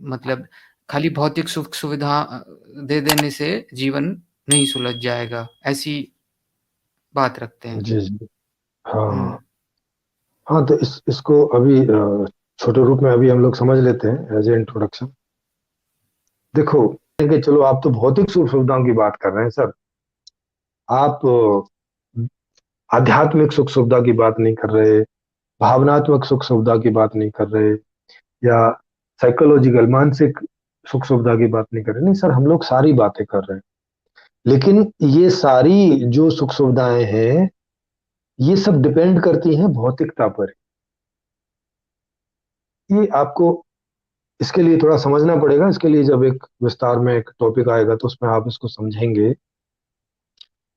मतलब खाली भौतिक सुख सुविधा दे देने से जीवन नहीं सुलझ जाएगा, ऐसी बात रखते हैं। जी जी। हाँ हुँ, हाँ, तो इसको अभी छोटे रूप में अभी हम लोग समझ लेते हैं एज ए इंट्रोडक्शन। देखो, कि चलो आप तो भौतिक सुख सुविधाओं की बात कर रहे हैं सर, आप आध्यात्मिक सुख सुविधा की बात नहीं कर रहे, भावनात्मक सुख सुविधा की बात नहीं कर रहे, या साइकोलॉजिकल मानसिक सुख सुविधा की बात नहीं कर रहे। नहीं सर, हम लोग सारी बातें कर रहे हैं, लेकिन ये सारी जो सुख सुविधाएं हैं ये सब डिपेंड करती हैं भौतिकता पर। ये आपको इसके लिए थोड़ा समझना पड़ेगा। इसके लिए जब एक विस्तार में एक टॉपिक आएगा तो उसमें आप इसको समझेंगे।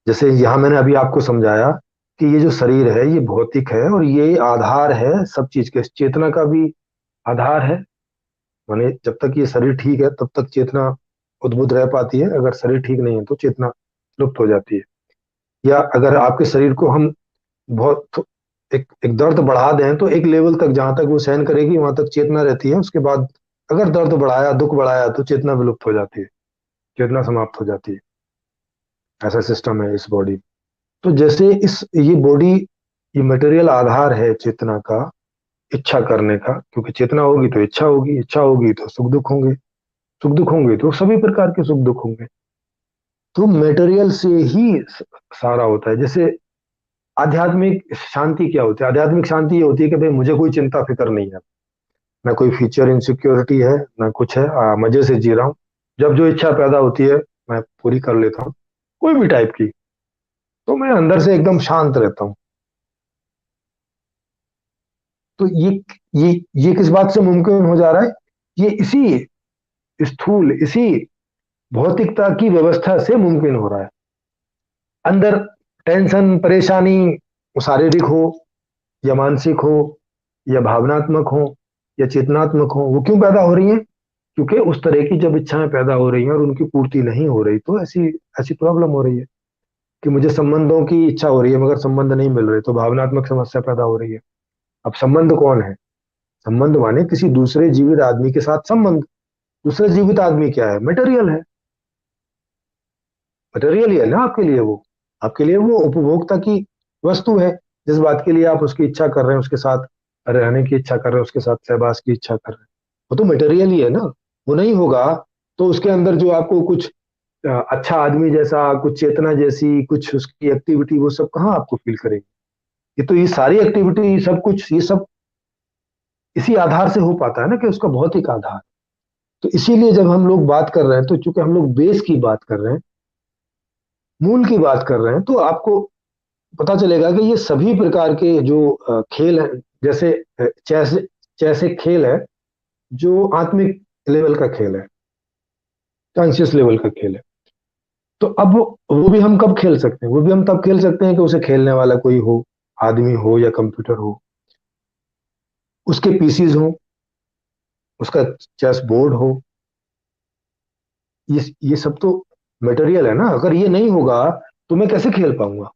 जैसे यहाँ मैंने अभी आपको समझाया कि ये जो शरीर है ये भौतिक है और ये आधार है सब चीज के, चेतना का भी आधार है। माने जब तक ये शरीर ठीक है तब तक चेतना उद्बुद्ध रह पाती है, अगर शरीर ठीक नहीं है तो चेतना लुप्त हो जाती है। या अगर आपके शरीर को हम बहुत एक एक दर्द बढ़ा दें तो एक लेवल तक जहां तक वो सहन करेगी वहां तक चेतना रहती है, उसके बाद अगर दर्द बढ़ाया दुख बढ़ाया तो चेतना विलुप्त हो जाती है, चेतना समाप्त हो जाती है। ऐसा सिस्टम है इस बॉडी। तो जैसे इस ये बॉडी, ये मटेरियल आधार है चेतना का, इच्छा करने का, क्योंकि चेतना होगी तो इच्छा होगी, इच्छा होगी तो सुख दुख होंगे, सुख दुख होंगे तो सभी प्रकार के सुख दुख होंगे। तो मटेरियल से ही सारा होता है। जैसे आध्यात्मिक शांति क्या होती है? आध्यात्मिक शांति ये होती है कि भाई मुझे कोई चिंता फिक्र नहीं है, ना कोई फ्यूचर इनसिक्योरिटी है, ना कुछ है, मजे से जी रहा हूँ। जब जो इच्छा पैदा होती है मैं पूरी कर लेता हूँ, कोई भी टाइप की। तो मैं अंदर से एकदम शांत रहता हूँ। तो ये ये किस बात से मुमकिन हो जा रहा है? ये इसी स्थूल, इसी भौतिकता की व्यवस्था से मुमकिन हो रहा है। अंदर टेंशन परेशानी, वो शारीरिक हो या मानसिक हो या भावनात्मक हो या चेतनात्मक हो, वो क्यों पैदा हो रही है? क्योंकि उस तरह की जब इच्छाएं पैदा हो रही हैं और उनकी पूर्ति नहीं हो रही तो ऐसी ऐसी प्रॉब्लम हो रही है कि मुझे संबंधों की इच्छा हो रही है मगर संबंध नहीं मिल रहे, तो भावनात्मक समस्या पैदा हो रही है। अब संबंध कौन है? संबंध माने किसी दूसरे जीवित आदमी के साथ संबंध। दूसरा जीवित आदमी क्या है? मटेरियल है। मटेरियल ही है ना आपके लिए वो। आपके लिए वो उपभोक्ता की वस्तु है। जिस बात के लिए आप उसकी इच्छा कर रहे हैं, उसके साथ रहने की इच्छा कर रहे हैं, उसके साथ सहवास की इच्छा कर रहे हैं, वो तो मटेरियल ही है ना। वो नहीं होगा तो उसके अंदर जो आपको कुछ अच्छा आदमी जैसा, कुछ चेतना जैसी, कुछ उसकी एक्टिविटी, वो सब कहाँ आपको फील करेगी? ये तो ये सारी एक्टिविटी, सब कुछ, ये सब इसी आधार से हो पाता है ना कि उसका भौतिक आधार। तो इसीलिए जब हम लोग बात कर रहे हैं तो चूंकि हम लोग बेस की बात कर रहे हैं, मूल की बात कर रहे हैं, तो आपको पता चलेगा कि ये सभी प्रकार के जो खेल हैं, जैसे चेस, चेस एक खेल है जो आत्मिक लेवल का खेल है, कॉन्शियस लेवल का खेल है। तो अब वो भी हम कब खेल सकते हैं? वो भी हम तब खेल सकते हैं कि उसे खेलने वाला कोई हो, आदमी हो या कंप्यूटर हो, उसके पीसीज हो, उसका चेस बोर्ड हो। ये सब तो मटेरियल है ना। अगर ये नहीं होगा तो मैं कैसे खेल पाऊंगा?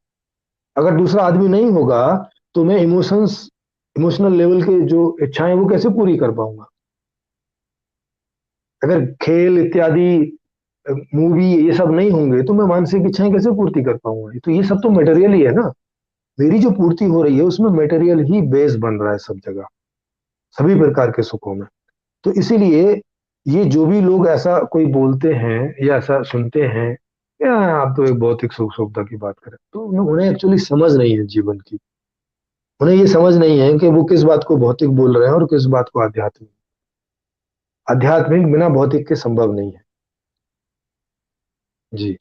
अगर दूसरा आदमी नहीं होगा तो मैं इमोशनल लेवल के जो इच्छाएं वो कैसे पूरी कर पाऊंगा? अगर खेल इत्यादि, मूवी, ये सब नहीं होंगे तो मैं मानसिक इच्छाएं कैसे पूर्ति कर पाऊंगा? तो ये सब तो मटेरियल ही है ना। मेरी जो पूर्ति हो रही है उसमें मटेरियल ही बेस बन रहा है सब जगह, सभी प्रकार के सुखों में। तो इसीलिए ये जो भी लोग ऐसा कोई बोलते हैं या ऐसा सुनते हैं, या आप तो एक भौतिक सुख सुविधा की बात करें, तो उन्हें एक्चुअली समझ नहीं है जीवन की। उन्हें ये समझ नहीं है कि वो किस बात को भौतिक बोल रहे हैं और किस बात को आध्यात्मिक। आध्यात्मिक बिना भौतिक के संभव नहीं है। जी।